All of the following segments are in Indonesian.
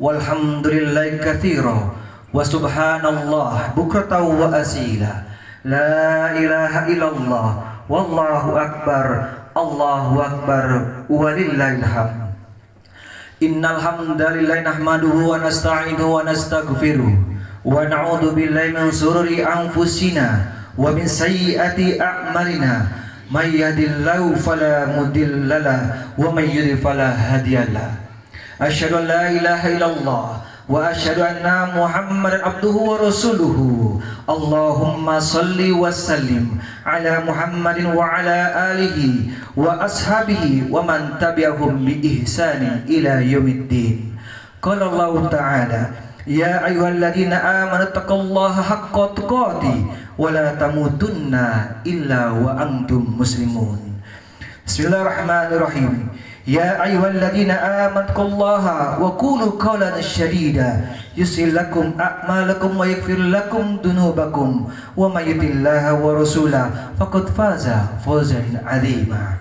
walhamdulillahi katsira wa subhanallah bukratan wa asila la ilaha illallah wallahu akbar walillahil hamd. Innal hamdalillahi nahmaduhu wa nasta'inuhu wa nastaghfiruh wa na'udzu billahi min shururi anfusina wa min sayyiati a'malina may yahdihillahu fala mudilla lahu wa may yudlil fala hadiya lahu. Asyhadu an la ilaha illallah wa asyhadu anna Muhammadan abduhu wa rasuluhu. Allahumma salli wa sallim ala Muhammadin wa ala alihi wa ashabihi wa man tabi'ahum bi ihsanin ila yaumiddin. Qala Allah Ta'ala, ya ayyuhalladzina amanu taqullaha haqqa tuqatih wa la tamutunna illa wa antum muslimun. Bismillahirrahmanirrahim. Ya ayyuhalladzina amanu taqullaha wa qulu qawlan sadida yuslih lakum a'malakum wa yaghfir lakum dunubakum wa may yuti'illaha wa rasulahu faqad faza fawzan 'azima.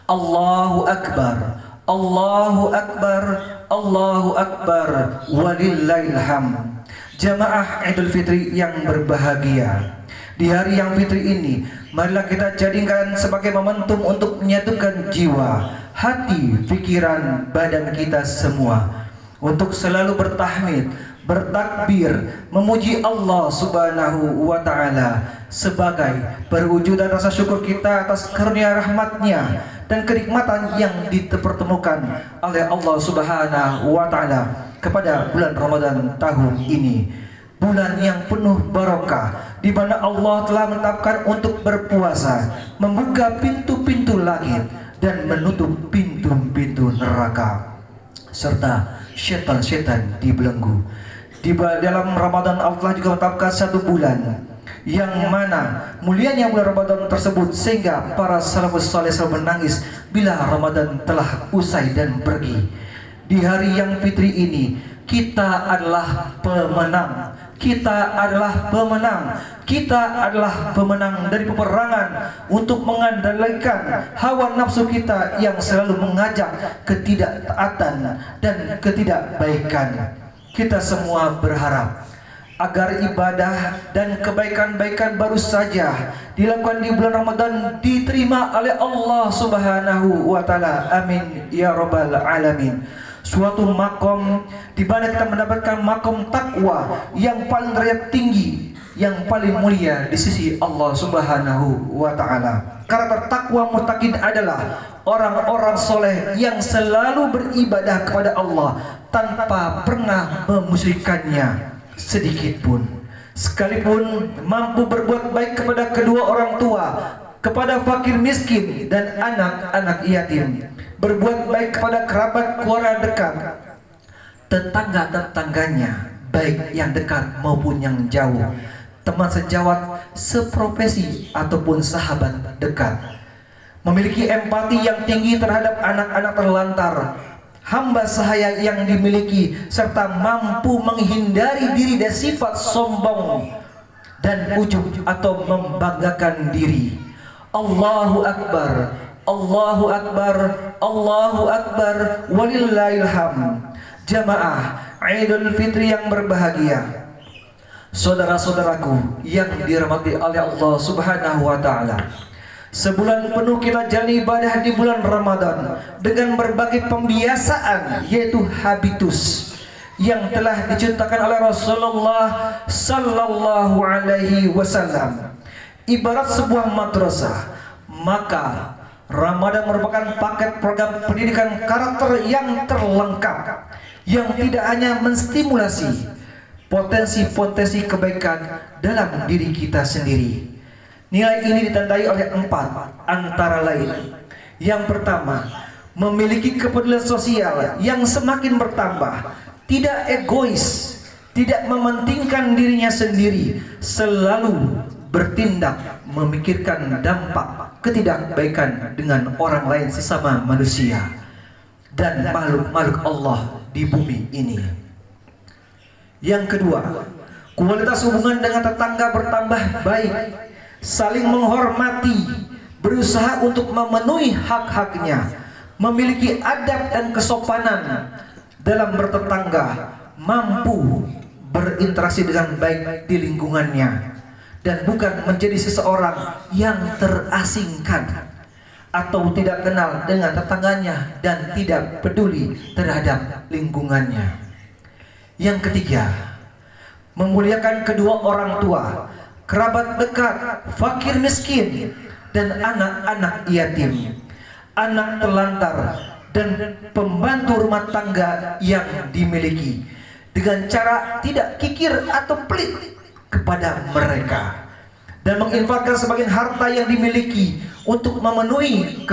Allahu akbar, Allahu akbar, Allahu akbar, walillahil hamd. Jamaah Idul Fitri yang berbahagia, di hari yang fitri ini, marilah kita jadikan sebagai momentum untuk menyatukan jiwa, hati, pikiran, badan kita semua untuk selalu bertahmid, bertakbir, memuji Allah Subhanahu wa Ta'ala sebagai perwujudan rasa syukur kita atas karunia rahmatnya dan kenikmatan yang dipertemukan oleh Allah Subhanahu wa Ta'ala kepada bulan Ramadan tahun ini, bulan yang penuh barokah, di mana Allah telah menetapkan untuk berpuasa, membuka pintu-pintu langit dan menutup pintu-pintu neraka, serta setan-setan dibelenggu. Di dalam Ramadan Allah juga menetapkan satu bulan yang mana mulianya bulan Ramadan tersebut, sehingga para salafus saleh selalu menangis bila Ramadan telah usai dan pergi. Di hari yang fitri ini kita adalah pemenang, kita adalah pemenang, kita adalah pemenang dari peperangan untuk mengandalkan hawa nafsu kita yang selalu mengajak ketidaktaatan dan ketidakbaikan. Kita semua berharap agar ibadah dan kebaikan-baikan baru saja dilakukan di bulan Ramadan diterima oleh Allah Subhanahu wa Ta'ala. Amin ya rabbal alamin. Suatu makom di mana kita mendapatkan makom takwa yang paling derajat tinggi, yang paling mulia di sisi Allah Subhanahu wa Ta'ala. Karakter takwa muttaqin adalah orang-orang soleh yang selalu beribadah kepada Allah tanpa pernah memusyrikkannya sedikit pun, sekalipun mampu berbuat baik kepada kedua orang tua, kepada fakir miskin dan anak-anak yatim, berbuat baik kepada kerabat keluarga dekat, tetangga-tetangganya, baik yang dekat maupun yang jauh, teman sejawat, seprofesi ataupun sahabat dekat. Memiliki empati yang tinggi terhadap anak-anak terlantar, hamba sahaya yang dimiliki, serta mampu menghindari diri dari sifat sombong dan ujub atau membanggakan diri. Allahu akbar, Allahu akbar, Allahu akbar, walillahil hamd. Jamaah Idul Fitri yang berbahagia, saudara-saudaraku yang dirahmati oleh Allah Subhanahu wa Ta'ala, sebulan penuh kita jalani ibadah di bulan Ramadan dengan berbagai pembiasaan, yaitu habitus yang telah diciptakan oleh Rasulullah Sallallahu Alaihi Wasallam. Ibarat sebuah madrasah, maka Ramadan merupakan paket program pendidikan karakter yang terlengkap, yang tidak hanya menstimulasi potensi-potensi kebaikan dalam diri kita sendiri. Nilai ini ditandai oleh 4 antara lain. Yang pertama, memiliki kepedulian sosial yang semakin bertambah, tidak egois, tidak mementingkan dirinya sendiri, selalu bertindak memikirkan dampak ketidakbaikan dengan orang lain sesama manusia dan makhluk-makhluk Allah di bumi ini. Yang kedua, kualitas hubungan dengan tetangga bertambah baik, saling menghormati, berusaha untuk memenuhi hak-haknya, memiliki adab dan kesopanan dalam bertetangga, mampu berinteraksi dengan baik di lingkungannya, dan bukan menjadi seseorang yang terasingkan atau tidak kenal dengan tetangganya dan tidak peduli terhadap lingkungannya. Yang ketiga, memuliakan kedua orang tua, kerabat dekat, fakir miskin, dan anak-anak yatim, anak terlantar, dan pembantu rumah tangga yang dimiliki. dengan cara tidak kikir atau pelit kepada mereka, dan menginfakkan sebagian harta yang dimiliki untuk memenuhi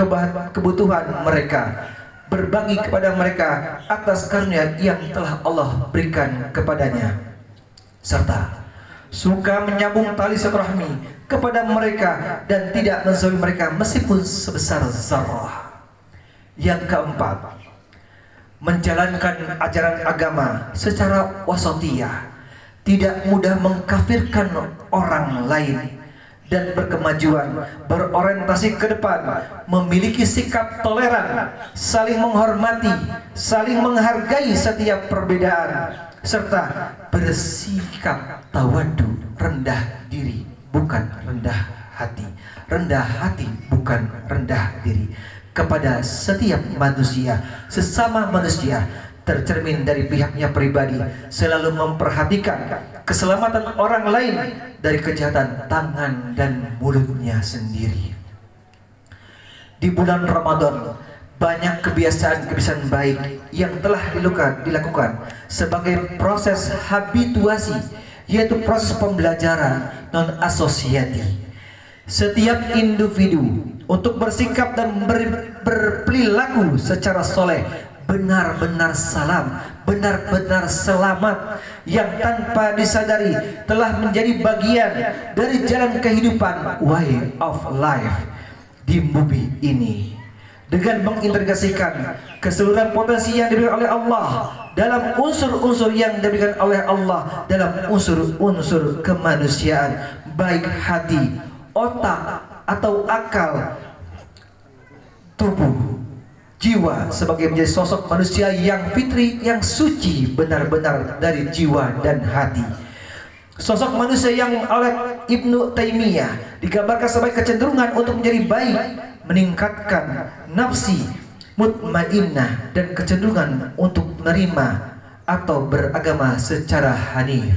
kebutuhan mereka, berbagi kepada mereka atas karunia yang telah Allah berikan kepadanya, serta suka menyambung tali silaturahmi kepada mereka dan tidak menzalimi mereka meskipun sebesar zarrah. Yang keempat, menjalankan ajaran agama secara wasatiyah, tidak mudah mengkafirkan orang lain, dan berkemajuan, berorientasi ke depan, memiliki sikap toleran, saling menghormati, saling menghargai setiap perbedaan, serta bersikap tawadu, rendah diri bukan rendah hati, rendah hati bukan rendah diri kepada setiap manusia, sesama manusia, tercermin dari pihaknya pribadi, selalu memperhatikan keselamatan orang lain dari kejahatan tangan dan mulutnya sendiri. Di bulan Ramadan, banyak kebiasaan-kebiasaan baik yang telah dilakukan sebagai proses habituasi, yaitu proses pembelajaran non asosiatif. Setiap individu untuk bersikap dan berperilaku secara soleh, benar-benar salam, benar-benar selamat, yang tanpa disadari telah menjadi bagian dari jalan kehidupan, way of life di bumi ini, dengan mengintegrasikan keseluruhan potensi yang diberikan oleh Allah dalam unsur-unsur yang diberikan oleh Allah dalam unsur-unsur kemanusiaan, baik hati, otak atau akal, tubuh, jiwa, sebagai menjadi sosok manusia yang fitri, yang suci benar-benar dari jiwa dan hati. Sosok manusia yang oleh Ibnu Taimiyah digambarkan sebagai kecenderungan untuk menjadi baik, meningkatkan nafsi mutmainnah, dan kecenderungan untuk menerima atau beragama secara hanif.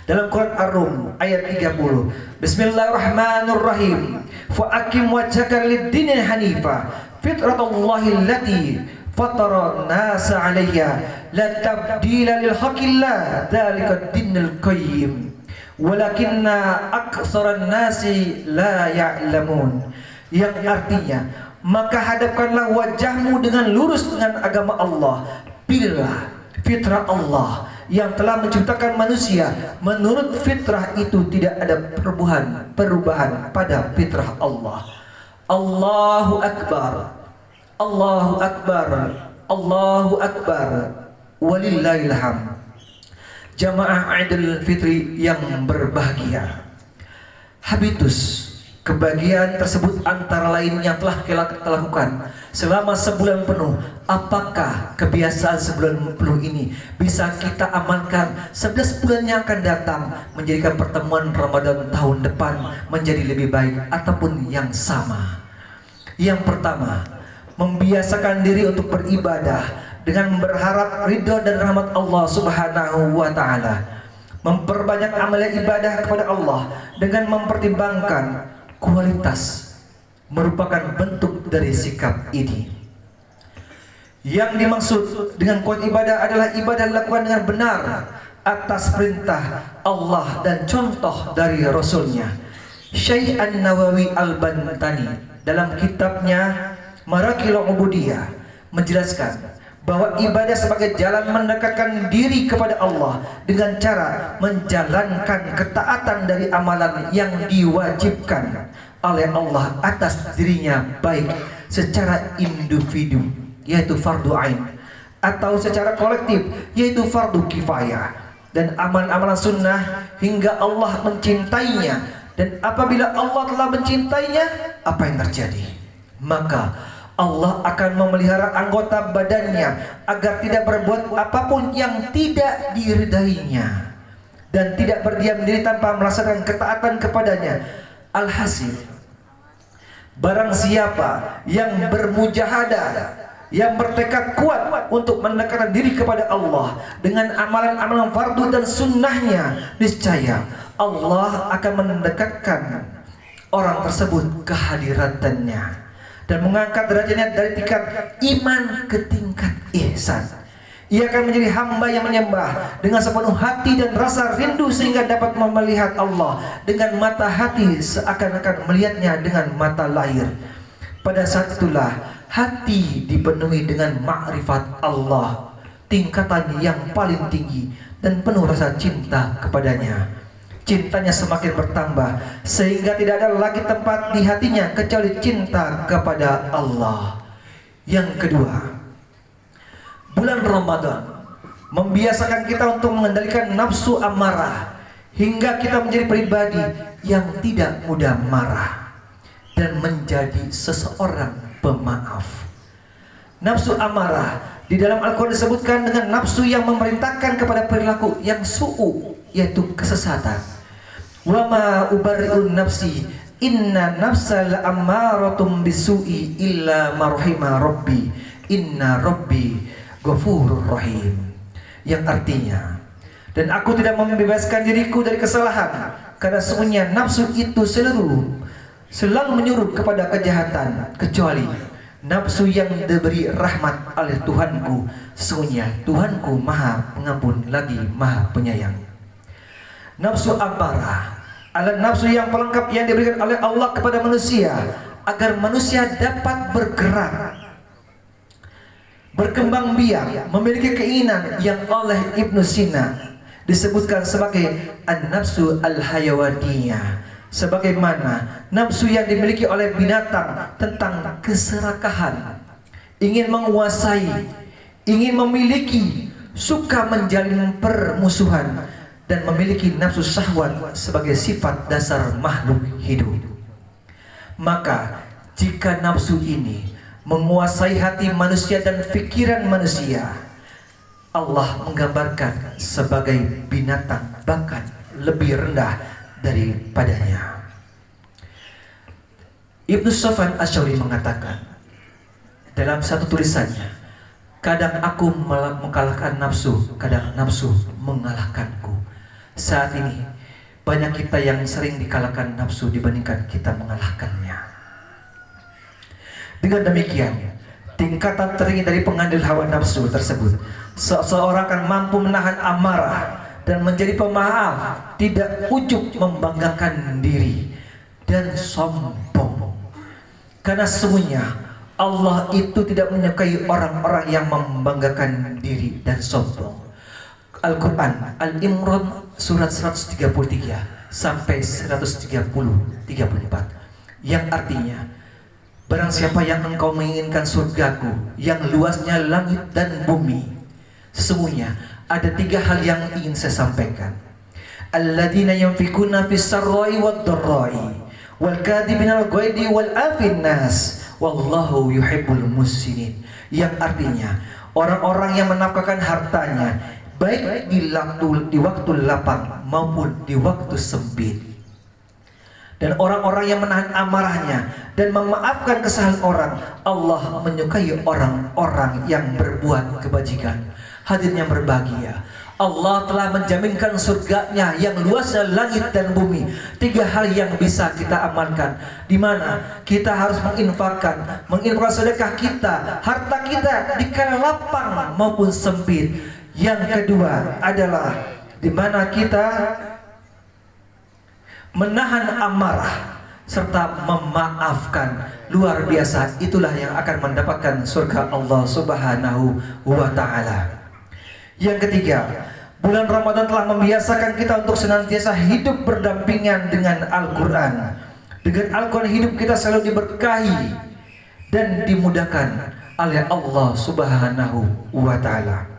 Dalam Quran Ar-Rum ayat 30, Bismillahirrahmanirrahim, fa aqim wajhaka lid-dinil hanifa fitratallahi allati fatara an-nasa 'alayha la tabdila lil haqqillah dzalika ad-dinul qayyim walakinna aktsaran nasi la ya'lamun. Yang artinya, maka hadapkanlah wajahmu dengan lurus dengan agama Allah, pilihlah fitrah Allah yang telah menciptakan manusia. Menurut fitrah itu tidak ada perubahan pada fitrah Allah. Allahu Akbar, Allahu Akbar, Allahu Akbar, walillahil hamd. Jamaah Idul Fitri yang berbahagia, habitus kebahagiaan tersebut antara lain yang telah kita lakukan selama sebulan penuh. Apakah kebiasaan sebulan penuh ini bisa kita amalkan 11 bulan yang akan datang, menjadikan pertemuan Ramadan tahun depan menjadi lebih baik ataupun yang sama? Yang pertama, membiasakan diri untuk beribadah dengan berharap ridho dan rahmat Allah Subhanahu wa Ta'ala. Memperbanyak amalan ibadah kepada Allah dengan mempertimbangkan kualitas merupakan bentuk dari sikap ini. Yang dimaksud dengan kualitas ibadah adalah ibadah dilakukan dengan benar atas perintah Allah dan contoh dari Rasulnya. Syekh An-Nawawi Al-Bantani dalam kitabnya Marakil Ubudiyah menjelaskan bahwa ibadah sebagai jalan mendekatkan diri kepada Allah dengan cara menjalankan ketaatan dari amalan yang diwajibkan oleh Allah atas dirinya, baik secara individu yaitu fardu ain atau secara kolektif yaitu fardu kifayah, dan amalan-amalan sunnah hingga Allah mencintainya. Dan apabila Allah telah mencintainya, apa yang terjadi? Maka Allah akan memelihara anggota badannya agar tidak berbuat apapun yang tidak diridainya, dan tidak berdiam diri tanpa melaksanakan ketaatan kepadanya. Alhasil, barang siapa yang bermujahadah, yang bertekad kuat untuk mendekatkan diri kepada Allah dengan amalan-amalan fardu dan sunnahnya, niscaya Allah akan mendekatkan orang tersebut ke hadiratnya dan mengangkat derajatnya dari tingkat iman ke tingkat ihsan, Ia akan menjadi hamba yang menyembah dengan sepenuh hati dan rasa rindu sehingga dapat melihat Allah dengan mata hati seakan-akan melihatnya dengan mata lahir. Pada saat itulah hati dipenuhi dengan ma'rifat Allah, tingkatan yang paling tinggi, dan penuh rasa cinta kepadanya. Cintanya semakin bertambah sehingga tidak ada lagi tempat di hatinya kecuali cinta kepada Allah. Yang kedua, bulan Ramadan membiasakan kita untuk mengendalikan nafsu amarah hingga kita menjadi pribadi yang tidak mudah marah dan menjadi seseorang pemaaf. Nafsu amarah di dalam Al-Quran disebutkan dengan nafsu yang memerintahkan kepada perilaku yang su'u, yaitu kesesatan. Wa ma ubarri'un nafsi inna nafsa la'ammaratum bisu'i illa marhima rabbi inna rabbi ghafurur rahim. Yang artinya, dan aku tidak membebaskan diriku dari kesalahan karena sesungguhnya nafsu itu selalu menyuruh kepada kejahatan kecuali nafsu yang diberi rahmat oleh Tuhanku. Sesungguhnya Tuhanku Maha Pengampun lagi Maha Penyayang. Nafsu amarah adalah nafsu yang pelengkap yang diberikan oleh Allah kepada manusia agar manusia dapat bergerak, berkembang biak, memiliki keinginan yang oleh Ibnu Sina disebutkan sebagai an-nafsu al-hayawaniyah, sebagaimana nafsu yang dimiliki oleh binatang tentang keserakahan, ingin menguasai, ingin memiliki, suka menjalin permusuhan, dan memiliki nafsu syahwat sebagai sifat dasar makhluk hidup. Maka jika nafsu ini menguasai hati manusia dan pikiran manusia, Allah menggambarkan sebagai binatang bahkan lebih rendah daripadanya. Ibnu Sofyan Asy'ari mengatakan dalam satu tulisannya, kadang aku mengalahkan nafsu, kadang nafsu mengalahkanku. Saat ini banyak kita yang sering dikalahkan nafsu dibandingkan kita mengalahkannya. Dengan demikian, tingkatan tertinggi dari pengambil hawa nafsu tersebut, seseorang akan mampu menahan amarah dan menjadi pemaaf, tidak ujub membanggakan diri dan sombong. Karena sesungguhnya Allah itu tidak menyukai orang-orang yang membanggakan diri dan sombong. Al-Quran Al-Imran surat 133 sampai 134 yang artinya, barang siapa yang engkau menginginkan surgaku yang luasnya langit dan bumi, sesungguhnya ada 3 hal yang ingin saya sampaikan. Alladzina yunfikuna fis sarra'i wad dharra'i wal kadhibina al ghaidi wal afin nas wallahu yuhibbul muhsinin. Yang artinya, orang-orang yang menafkahkan hartanya baik di waktu lapang maupun di waktu sempit, dan orang-orang yang menahan amarahnya dan memaafkan kesalahan orang, Allah menyukai orang-orang yang berbuat kebajikan. Hadirin yang berbahagia, Allah telah menjaminkan surganya yang luasnya langit dan bumi. 3 hal yang bisa kita amalkan, di mana kita harus menginfakkan sedekah kita, harta kita di kala lapang maupun sempit. Yang kedua adalah di mana kita menahan amarah serta memaafkan. Luar biasa, itulah yang akan mendapatkan surga Allah Subhanahu wa Ta'ala. Yang ketiga, bulan Ramadan telah membiasakan kita untuk senantiasa hidup berdampingan dengan Al-Quran. Dengan Al-Quran hidup kita selalu diberkahi dan dimudahkan oleh Allah Subhanahu wa Ta'ala.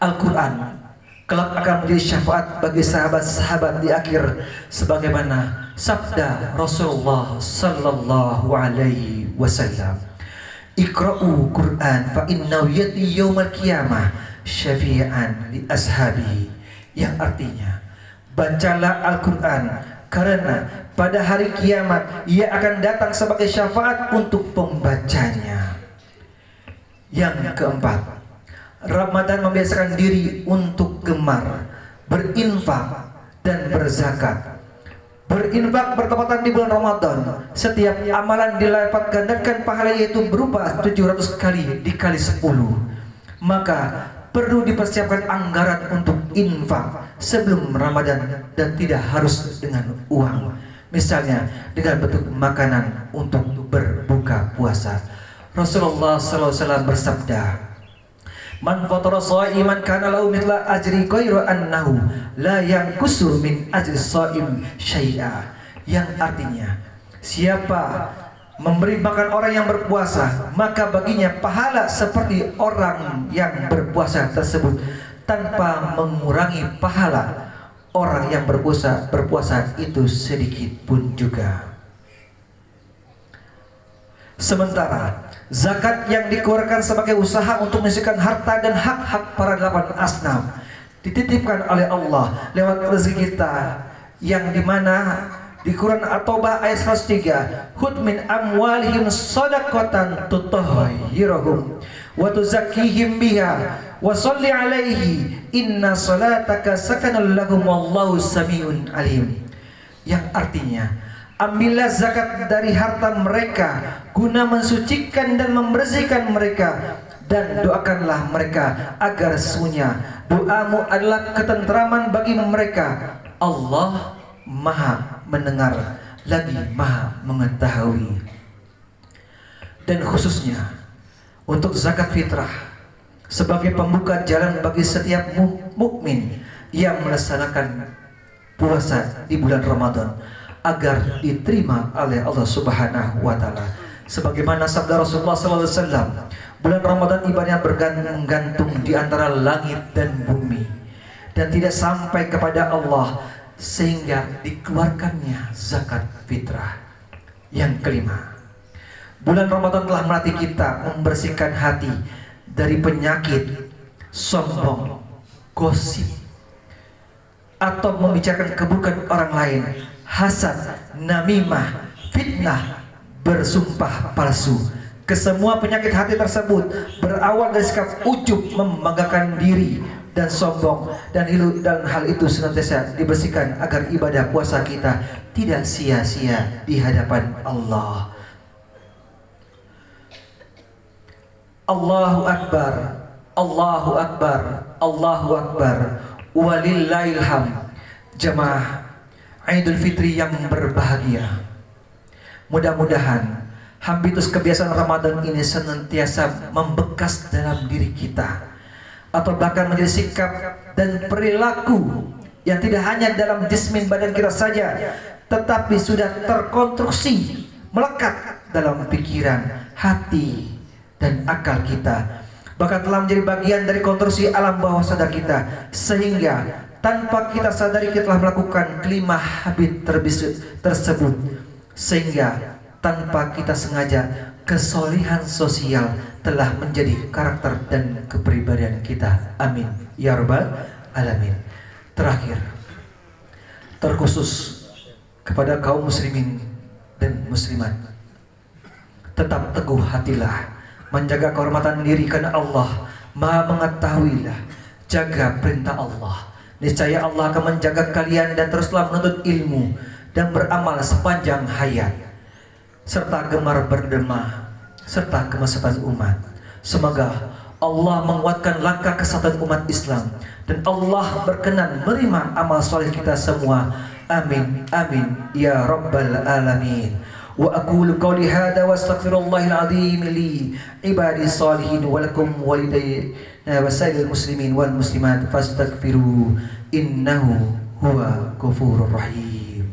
Al-Quran kelak akan menjadi syafaat bagi sahabat-sahabat di akhir, sebagaimana sabda Rasulullah sallallahu alaihi wasallam, Iqra'u Quran fa innahu yati yaumal qiyamah syafi'an li ashabihi. Yang artinya, bacalah Al-Quran karena pada hari kiamat ia akan datang sebagai syafaat untuk pembacanya. Yang keempat, Ramadan membiasakan diri untuk gemar berinfak dan berzakat. Berinfak bertepatan di bulan Ramadan, setiap amalan dilipat gandakan pahala, yaitu berupa 700 kali dikali 10. maka perlu dipersiapkan anggaran untuk infak sebelum Ramadan dan tidak harus dengan uang. Misalnya dengan bentuk makanan untuk berbuka puasa. Rasulullah SAW bersabda, "Man fatara sha'iman kana lahu mithla ajri ghairu annahu la yanqusu min ajri sha'im syai'a." Yang artinya, siapa memberi makan orang yang berpuasa, maka baginya pahala seperti orang yang berpuasa tersebut tanpa mengurangi pahala orang yang berpuasa itu sedikit pun juga. Sementara zakat yang dikeluarkan sebagai usaha untuk menghasilkan harta dan hak-hak para 8 asnaf dititipkan oleh Allah lewat rezeki kita, yang dimana di Quran At-Taubah ayat 103, "Khudh min amwalihim shadaqatan tutahhiruhum wa tuzakkihim biha wa sholli 'alaihi inna salataka sakanul lahum wallahu samiun alim." Yang artinya, ambillah zakat dari harta mereka guna mensucikan dan membersihkan mereka, dan doakanlah mereka agar sesungguhnya doamu adalah ketentraman bagi mereka. Allah Maha mendengar lagi Maha mengetahui. Dan khususnya untuk zakat fitrah sebagai pembuka jalan bagi setiap mukmin yang melaksanakan puasa di bulan Ramadan agar diterima oleh Allah Subhanahu wa taala. Sebagaimana sabda Rasulullah SAW, bulan Ramadan ibadahnya bergantung di antara langit dan bumi dan tidak sampai kepada Allah, sehingga dikeluarkannya zakat fitrah. Yang kelima, bulan Ramadan telah melatih kita membersihkan hati dari penyakit sombong, gosip, atau membicarakan keburukan orang lain, hasad, namimah, fitnah, bersumpah palsu. Kesemua penyakit hati tersebut berawal dari sikap ujub, membanggakan diri dan sombong, dan hal itu senantiasa dibersihkan agar ibadah puasa kita tidak sia-sia di hadapan Allah. Allahu Akbar, Allahu Akbar, Allahu Akbar, walillahil hamd. Jemaah Idul Fitri yang berbahagia, mudah-mudahan habitus kebiasaan Ramadan ini senantiasa membekas dalam diri kita, atau bahkan menjadi sikap dan perilaku yang tidak hanya dalam jismin badan kita saja, tetapi sudah terkonstruksi, melekat dalam pikiran, hati, dan akal kita, bahkan telah menjadi bagian dari konstruksi alam bawah sadar kita, sehingga tanpa kita sadari kita telah melakukan kelima habit tersebut, sehingga tanpa kita sengaja kesolehan sosial telah menjadi karakter dan kepribadian kita. Amin ya rabbal alamin. Terakhir, terkhusus kepada kaum muslimin dan muslimat, tetap teguh hatilah menjaga kehormatan diri, karena Allah Maha mengetahuilah. Jaga perintah Allah, niscaya Allah akan menjaga kalian, dan teruslah menuntut ilmu dan beramal sepanjang hayat, serta gemar berderma serta kemaslahatan umat. Semoga Allah menguatkan langkah kesatuan umat Islam, dan Allah berkenan menerima amal soleh kita semua. Amin amin ya rabbal alamin. Wa aqulu qawli hadza wa astaghfirullahal azim li ibadi salihin wa lakum walidayna wa sairil muslimin wal muslimat fastaghfiru innahu huwa ghafurur rahim.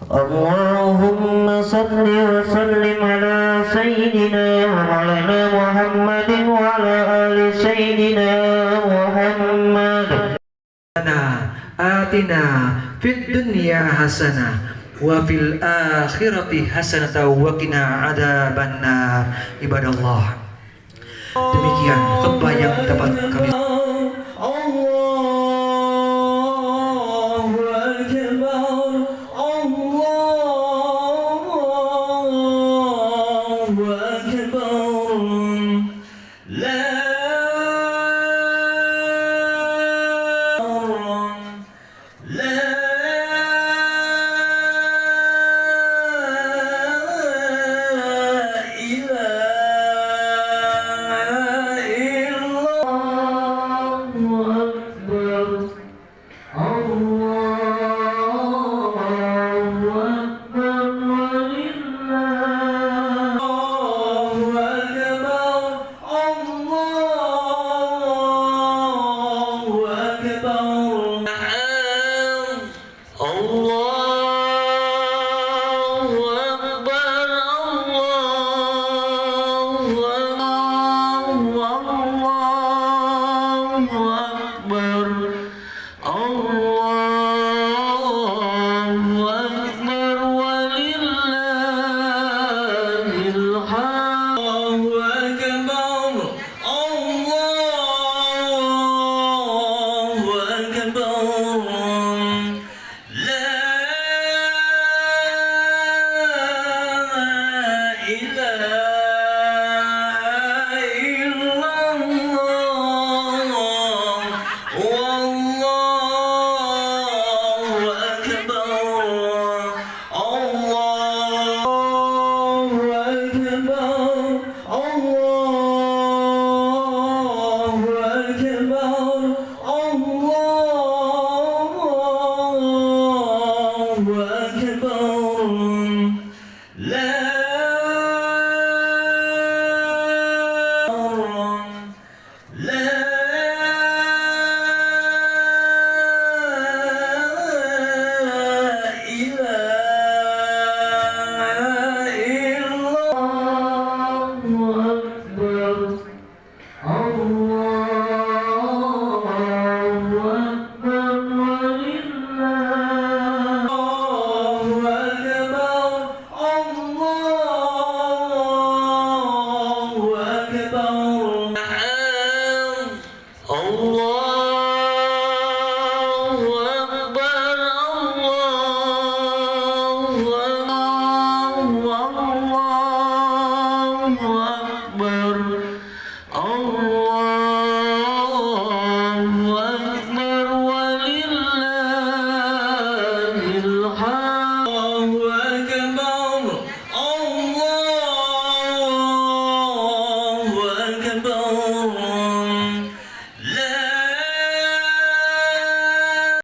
Allahumma salli wa sallim ala sayyidina wa maulana Muhammadin wa ala ali sayyidina Muhammad. Atina fid dunya hasanah wa fil akhirati hasanah wa qina adzabannar. Ibadallah, demikian khutbah yang dapat kami Allahu Akbar.